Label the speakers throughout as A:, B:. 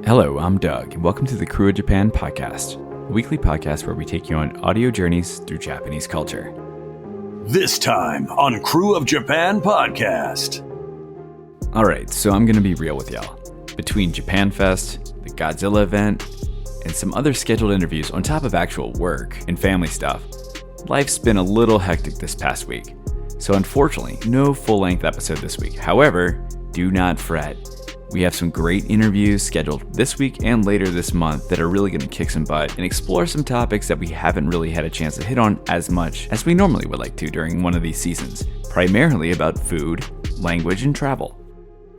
A: Hello, I'm Doug, and welcome to the Crew of Japan podcast, a weekly podcast where we take you on audio journeys through Japanese culture.
B: This time on Crew of Japan podcast.
A: Alright, so I'm going to be real with y'all. Between Japan Fest, the Godzilla event, and some other scheduled interviews on top of actual work and family stuff, life's been a little hectic this past week. So unfortunately, no full-length episode this week. However, do not fret. We have some great interviews scheduled this week and later this month that are really going to kick some butt and explore some topics that we haven't really had a chance to hit on as much as we normally would like to during one of these seasons, primarily about food, language, and travel.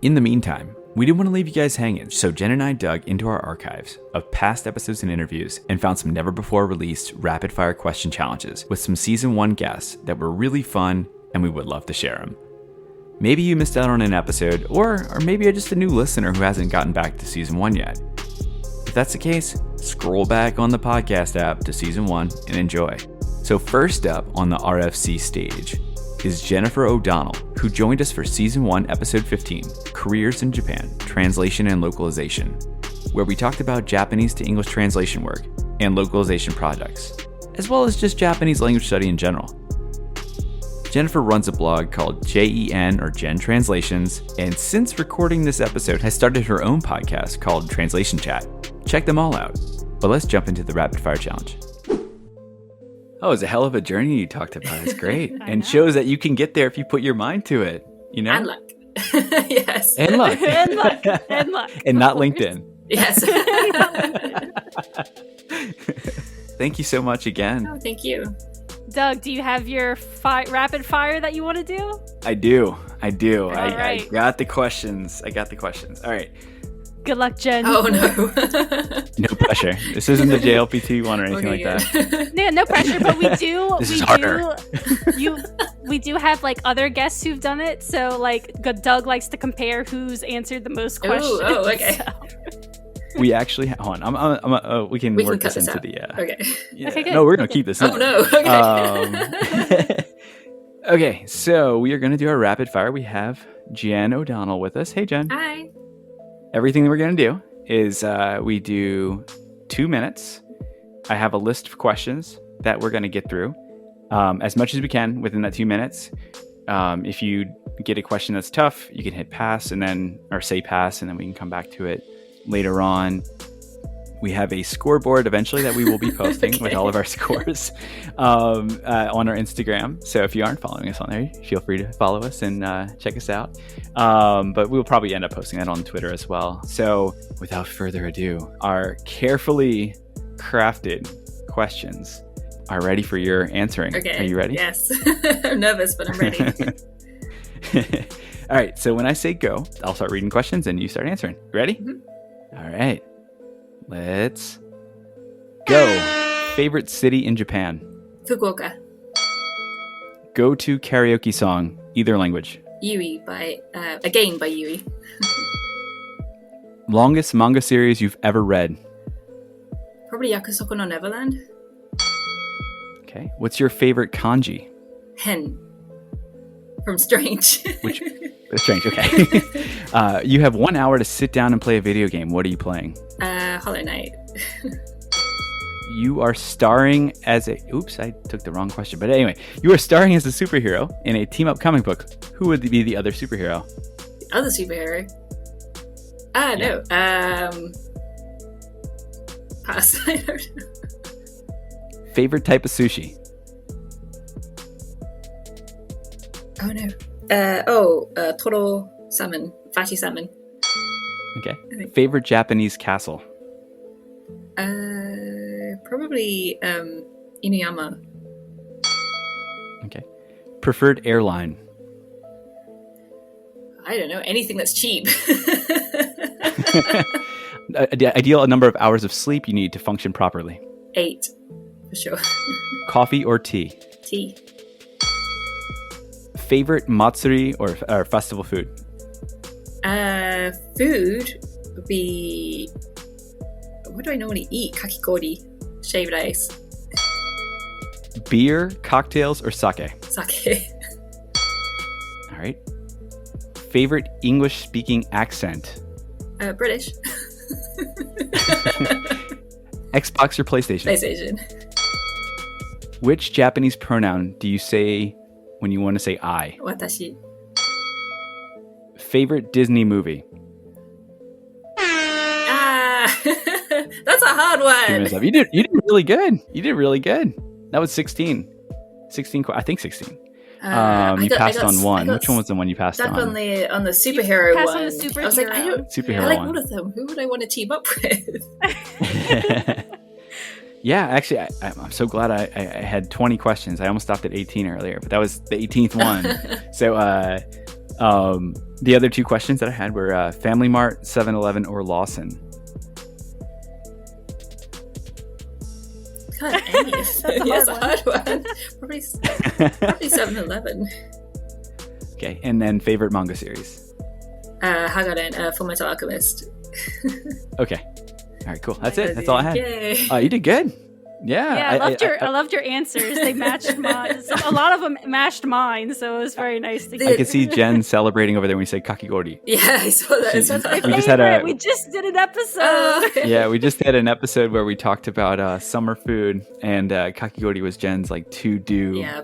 A: In the meantime, we didn't want to leave you guys hanging, so Jen and I dug into our archives of past episodes and interviews and found some never-before-released rapid-fire question challenges with some Season 1 guests that were really fun and we would love to share them. Maybe you missed out on an episode, or maybe you're just a new listener who hasn't gotten back to Season 1 yet. If that's the case, scroll back on the podcast app to Season 1 and enjoy. So first up on the RFC stage is Jennifer O'Donnell, who joined us for Season 1, Episode 15, Careers in Japan, Translation and Localization, where we talked about Japanese to English translation work and localization projects, as well as just Japanese language study in general. Jennifer runs a blog called JEN or Jen Translations, and since recording this episode has started her own podcast called Translation Chat. Check them all out. But let's jump into the rapid fire challenge. Oh, it's a hell of a journey you talked about. It's great. And shows that you can get there if you put your mind to it, you know?
C: And luck. Yes.
A: And luck.
D: And luck. And luck.
A: And not LinkedIn.
C: Yes.
A: Thank you so much again.
C: Oh, thank you.
D: Doug, do you have your rapid fire that you want to do?
A: I do. I
D: right.
A: got the questions. All right.
D: Good luck, Jen.
C: Oh, no.
A: No pressure. This isn't the JLPT one or anything like that.
D: Yeah, no pressure, but we do.
A: This is harder.
D: We do have like other guests who've done it. So like Doug likes to compare who's answered the most questions.
C: Oh, okay.
D: So.
A: We actually hold on. We can work
C: cut
A: this into
C: out.
A: the.
C: Okay.
A: Yeah.
D: Okay, good.
A: No, we're gonna keep this in.
C: Oh no. Okay.
A: Okay, so we are gonna do our rapid fire. We have Jen O'Donnell with us. Hey, Jen.
C: Hi.
A: Everything that we're gonna do is we do 2 minutes. I have a list of questions that we're gonna get through as much as we can within that 2 minutes. If you get a question that's tough, you can hit pass or say pass, and then we can come back to it later on. We have a scoreboard eventually that we will be posting
C: Okay.
A: with all of our scores on our Instagram. So if you aren't following us on there, feel free to follow us and check us out. But we'll probably end up posting that on Twitter as well. So without further ado, our carefully crafted questions are ready for your answering.
C: Okay.
A: Are you ready?
C: Yes. I'm nervous, but I'm ready.
A: All right. So when I say go, I'll start reading questions and you start answering. Ready?
C: Mhm.
A: All right. Let's go. Favorite city in Japan?
C: Fukuoka.
A: Go-to karaoke song, either language.
C: Yui by Yui.
A: Longest manga series you've ever read?
C: Probably Yakusoko no Neverland.
A: Okay. What's your favorite kanji?
C: Hen. From Strange.
A: Which strange. Okay. You have 1 hour to sit down and play a video game. What are you playing?
C: Hollow Knight.
A: You are starring as a... Oops, I took the wrong question. But anyway, you are starring as a superhero in a team-up comic book. Who would be the other superhero?
C: The other superhero? No. Pass. I don't know.
A: Favorite type of sushi?
C: Oh no. Toro salmon. Fatty salmon.
A: Okay. Favorite Japanese castle?
C: Probably Inuyama.
A: Okay. Preferred airline?
C: I don't know. Anything that's cheap.
A: Ideal number of hours of sleep you need to function properly?
C: 8. For sure.
A: Coffee or tea?
C: Tea.
A: Favorite matsuri or festival food?
C: Food would be... What do I normally eat? Kakikori. Shaved ice.
A: Beer, cocktails, or sake?
C: Sake.
A: All right. Favorite English-speaking accent?
C: British.
A: Xbox or PlayStation?
C: PlayStation.
A: Which Japanese pronoun do you say when you want to say I?
C: 私.
A: Favorite Disney movie?
C: That's a hard one.
A: You did really good. You did really good. That was 16. 16, I think 16. You passed on one. Which one was the one you passed
C: stuck
A: on?
C: on the superhero
D: Passed
C: one.
D: on the superhero.
C: I was like,
A: Superhero
C: I like
A: one.
C: all of them. Who would I want to team up with?
A: Yeah, actually, I'm so glad I had 20 questions. I almost stopped at 18 earlier, but that was the 18th one. So the other two questions that I had were Family Mart, 7-Eleven, or Lawson.
C: God, that's a hard one. Probably 7-Eleven.
A: Okay, and then favorite manga series?
C: Hagaren, Fullmetal Alchemist.
A: Okay. All right, cool. That's it. That's all I had.
C: Yay.
A: You did good. Yeah,
D: I loved your answers. They matched mine. A lot of them matched mine, so it was very nice to
A: I could see Jen celebrating over there when you said kakigori.
C: Yeah, I saw that.
A: We
D: We just did an episode.
A: Yeah, we just had an episode where we talked about summer food, and kakigori was Jen's like to-do.
C: Yeah,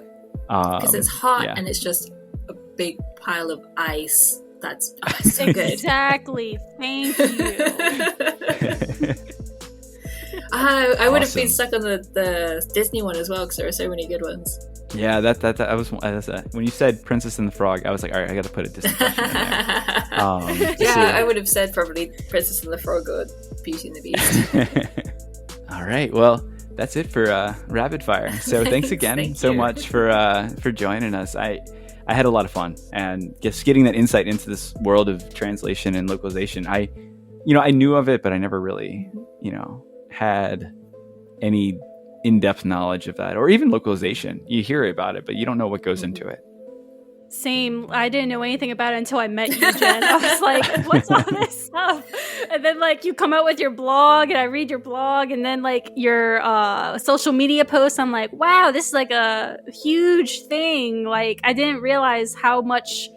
C: because it's hot and it's just a big pile of ice. That's so good.
D: Exactly. Thank you.
C: I would have been stuck on the Disney one as well because there are so many good ones.
A: Yeah, I was when you said Princess and the Frog, I was like, all right, I got to put a Disney question in there.
C: I would have said probably Princess and the Frog or Beauty and the Beast.
A: All right, well, that's it for Rapid Fire. So thanks again so much for joining us. I had a lot of fun, and just getting that insight into this world of translation and localization. I knew of it, but I never really, had any in-depth knowledge of that, or even localization. You hear about it, but you don't know what goes into it.
D: Same. I didn't know anything about it until I met you, Jen. I was like, what's all this stuff? And then you come out with your blog, and I read your blog, and then your social media posts. I'm like, wow, this is a huge thing. I didn't realize how much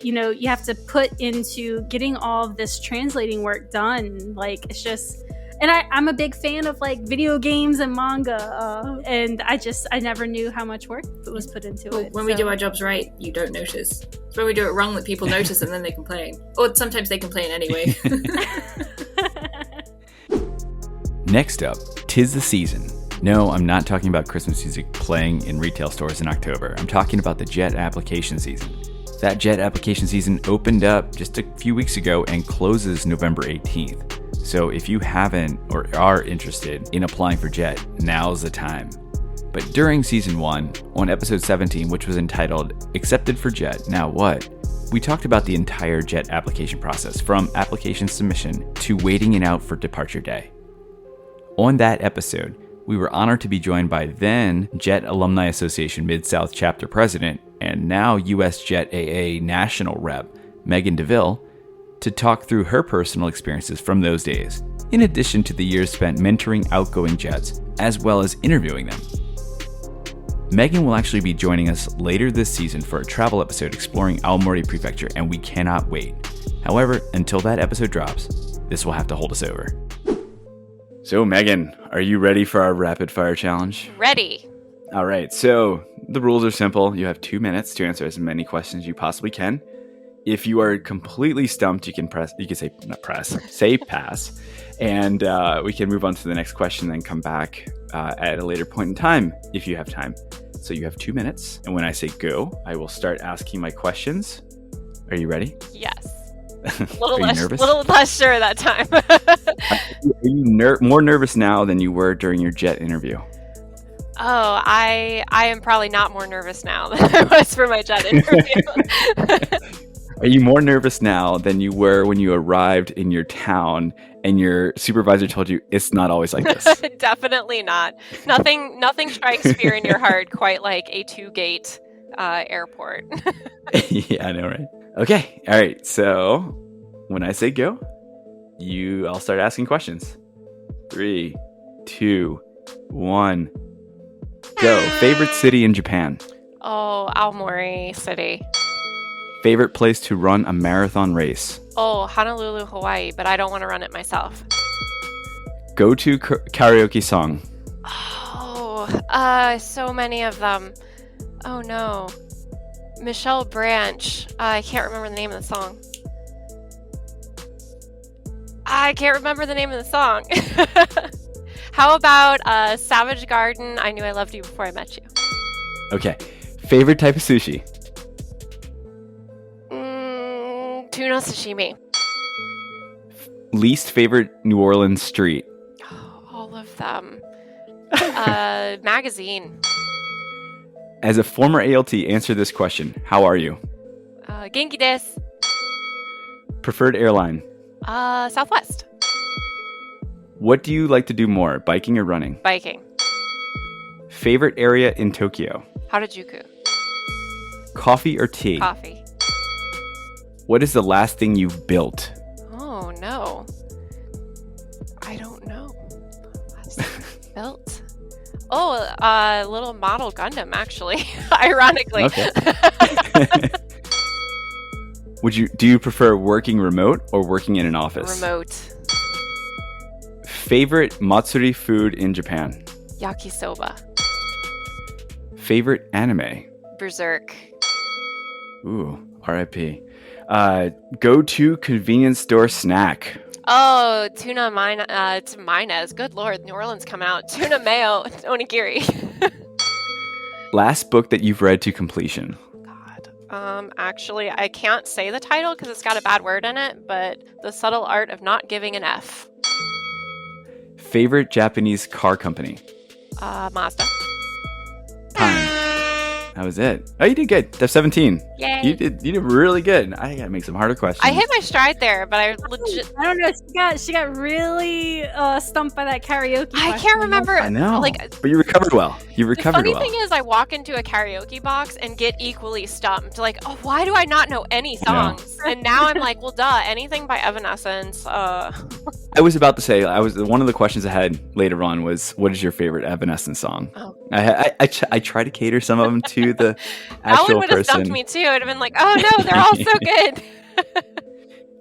D: you have to put into getting all of this translating work done. It's just... And I'm a big fan of video games and manga, and I never knew how much work was put into it.
C: When we do our jobs right, you don't notice. It's when we do it wrong that people notice, and then they complain. Or sometimes they complain anyway.
A: Next up, 'tis the season. No, I'm not talking about Christmas music playing in retail stores in October. I'm talking about the JET application season. That JET application season opened up just a few weeks ago and closes November 18th. So if you haven't or are interested in applying for JET, now's the time. But during season 1, on episode 17, which was entitled Accepted for JET, Now What?, we talked about the entire JET application process, from application submission to waiting it out for departure day. On that episode, we were honored to be joined by then JET Alumni Association Mid-South Chapter President and now US JET AA National Rep, Megan DeVille, to talk through her personal experiences from those days, in addition to the years spent mentoring outgoing Jets, as well as interviewing them. Megan will actually be joining us later this season for a travel episode exploring Aomori Prefecture, and we cannot wait. However, until that episode drops, this will have to hold us over. So Megan, are you ready for our rapid fire challenge?
E: Ready.
A: All right, so the rules are simple. You have 2 minutes to answer as many questions as you possibly can. If you are completely stumped, you can say pass, and we can move on to the next question, then come back at a later point in time if you have time. So you have 2 minutes, and when I say go, I will start asking my questions. Are you ready?
E: Yes.
A: Are you nervous?
E: Little less sure that time.
A: Are you more nervous now than you were during your JET interview?
E: Oh, I am probably not more nervous now than I was for my JET interview.
A: Are you more nervous now than you were when you arrived in your town and your supervisor told you it's not always like this?
E: Definitely not. Nothing strikes fear in your heart quite like a 2-gate airport.
A: Yeah, I know, right? Okay, all right. So when I say go, I'll start asking questions. 3, 2, 1, go. Favorite city in Japan?
E: Oh, Aomori City.
A: Favorite place to run a marathon race?
E: Oh, Honolulu, Hawaii, but I don't want to run it myself.
A: Go-to karaoke song?
E: Oh, so many of them. Oh no. Michelle Branch. I can't remember the name of the song. How about Savage Garden, I Knew I Loved You Before I Met You?
A: Okay. Favorite type of sushi?
E: Tuna sashimi.
A: Least favorite New Orleans street?
E: All of them. Magazine.
A: As a former ALT, answer this question. How are you?
E: Genki desu.
A: Preferred airline?
E: Southwest.
A: What do you like to do more, biking or running?
E: Biking.
A: Favorite area in Tokyo?
E: Harajuku.
A: Coffee or tea?
E: Coffee.
A: What is the last thing you've built?
E: Oh, no. I don't know. Last thing built? Oh, a little model Gundam, actually. Ironically.
A: Okay. Do you prefer working remote or working in an office?
E: Remote.
A: Favorite matsuri food in Japan?
E: Yakisoba.
A: Favorite anime?
E: Berserk.
A: Ooh, RIP. Go-to convenience store snack?
E: Oh, tuna Mayonnaise. Good Lord, New Orleans coming out. Tuna mayo, onigiri.
A: Last book that you've read to completion?
E: God. Actually, I can't say the title because it's got a bad word in it, but The Subtle Art of Not Giving an F.
A: Favorite Japanese car company?
E: Mazda.
A: Time. That was it. Oh, you did good. That's 17.
E: Yay.
A: You did really good. I gotta make some harder questions.
E: I hit my stride there, but I legit.
D: I don't know. She got really stumped by that karaoke.
E: I can't remember.
A: I know.
E: But
A: you recovered well.
E: The funny thing is, I walk into a karaoke box and get equally stumped. Like, oh, why do I not know any songs? And now I'm like, well, duh, anything by Evanescence.
A: I was about to say, one of the questions I had later on was, what is your favorite Evanescence song?
E: Oh.
A: I try to cater some of them to the actual person.
E: That one would have stumped me too. I'd have been like, oh no, they're all so good.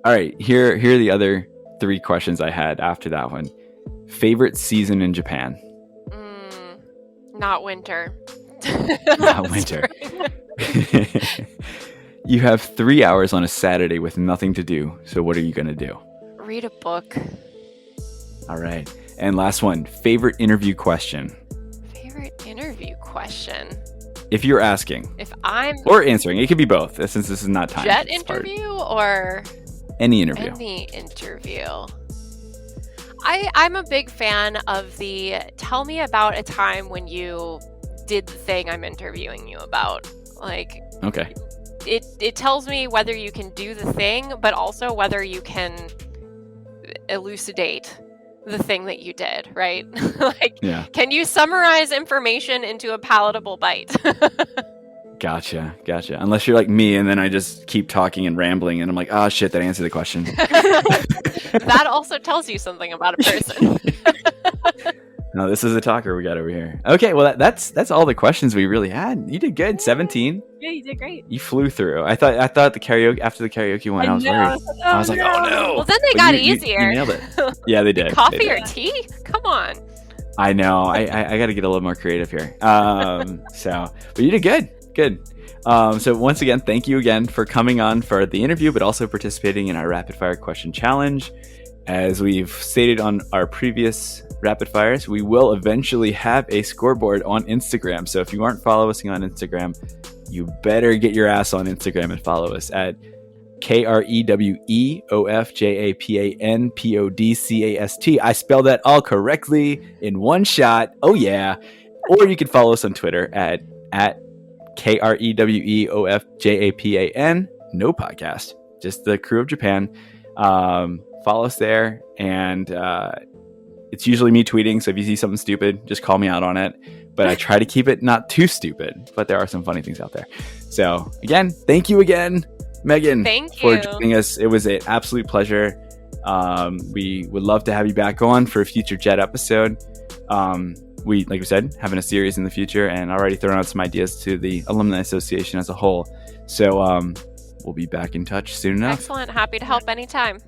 A: All right, here are the other 3 questions I had after that one. Favorite season in Japan?
E: Not winter.
A: Not winter. You have 3 hours on a Saturday with nothing to do. So what are you going to do?
E: Read a book.
A: All right. And last one. Favorite interview question?
E: Favorite interview question?
A: If you're asking.
E: If I'm...
A: Or answering. It could be both, since this is not time.
E: Jet interview or...
A: Any interview.
E: Any interview. I'm a big fan of the tell me about a time when you did the thing I'm interviewing you about. Like,
A: okay.
E: It tells me whether you can do the thing, but also whether you can elucidate the thing that you did, right? Like, yeah. Can you summarize information into a palatable bite?
A: Gotcha. Unless you're like me, and then I just keep talking and rambling, and I'm like, oh shit, that answered the question.
E: That also tells you something about a person.
A: No, this is a talker we got over here. Okay, well that's all the questions we really had. You did good. 17.
D: Yeah, you did great.
A: You flew through. I thought after the karaoke one, I was worried. I was like, oh no.
E: Well, then they got easier.
A: You nailed it. Yeah, they did.
E: Coffee or tea? Come on.
A: I know. I got to get a little more creative here. But you did good. Good. So once again, thank you again for coming on for the interview, but also participating in our rapid fire question challenge. As we've stated on our previous rapid fires, we will eventually have a scoreboard on Instagram. So if you aren't following us on Instagram, you better get your ass on Instagram and follow us at KREWEOFJAPANPODCAST. I spelled that all correctly in one shot. Oh yeah. Or you can follow us on Twitter at KREWEOFJAPAN. No podcast, just the Crew of Japan. Follow us there, and it's usually me tweeting, so if you see something stupid, just call me out on it. But I try to keep it not too stupid, but there are some funny things out there. So again, thank you again, Megan, for joining us. It was an absolute pleasure. We would love to have you back on for a future Jet episode. We, like we said, having a series in the future, and already throwing out some ideas to the Alumni Association as a whole. So we'll be back in touch soon enough.
E: Excellent. Happy to help anytime.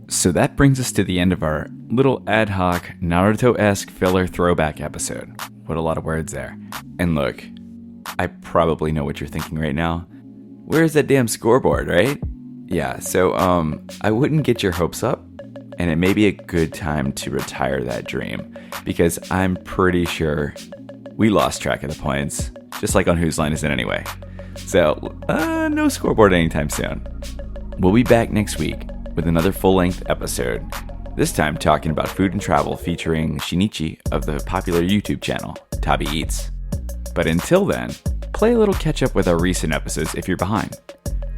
A: So that brings us to the end of our little ad hoc Naruto-esque filler throwback episode. What a lot of words there. And look, I probably know what you're thinking right now. Where's that damn scoreboard, right? Yeah, so I wouldn't get your hopes up, and it may be a good time to retire that dream, because I'm pretty sure we lost track of the points, just like on Whose Line Is It Anyway. So, no scoreboard anytime soon. We'll be back next week with another full-length episode, this time talking about food and travel featuring Shinichi of the popular YouTube channel, TabiEats. But until then, play a little catch-up with our recent episodes if you're behind.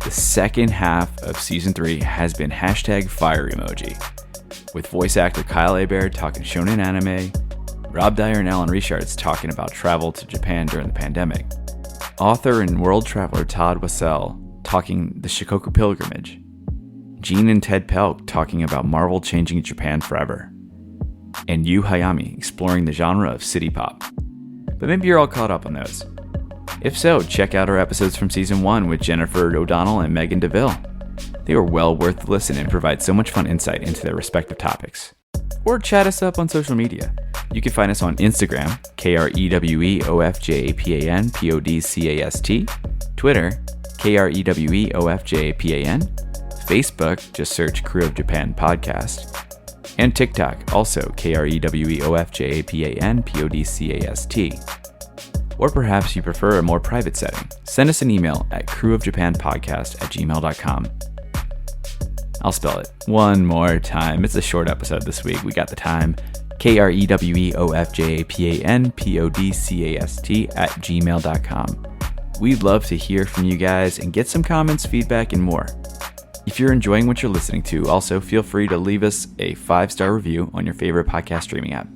A: The second half of Season 3 has been #fire emoji, with voice actor Kyle Hebert talking shonen anime, Rob Dyer and Alan Richards talking about travel to Japan during the pandemic, author and world traveler Todd Wassell talking the Shikoku Pilgrimage, Gene and Ted Pelk talking about Marvel changing Japan forever, and Yu Hayami exploring the genre of city pop. But maybe you're all caught up on those. If so, check out our episodes from Season 1 with Jennifer O'Donnell and Megan DeVille. They are well worth the listen and provide so much fun insight into their respective topics. Or chat us up on social media. You can find us on Instagram, KREWEOFJAPANPODCAST, Twitter, KREWEOFJAPAN, Facebook, just search Crew of Japan Podcast, and TikTok, also KREWEOFJAPANPODCAST. Or perhaps you prefer a more private setting. Send us an email at crewofjapanpodcast@gmail.com. I'll spell it one more time. It's a short episode this week. We got the time. KREWEOFJAPANPODCAST@gmail.com. We'd love to hear from you guys and get some comments, feedback, and more. If you're enjoying what you're listening to, also feel free to leave us a 5-star review on your favorite podcast streaming app.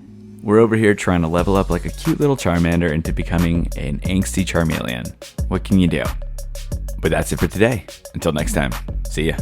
A: We're over here trying to level up like a cute little Charmander into becoming an angsty Charmeleon. What can you do? But that's it for today. Until next time, see ya.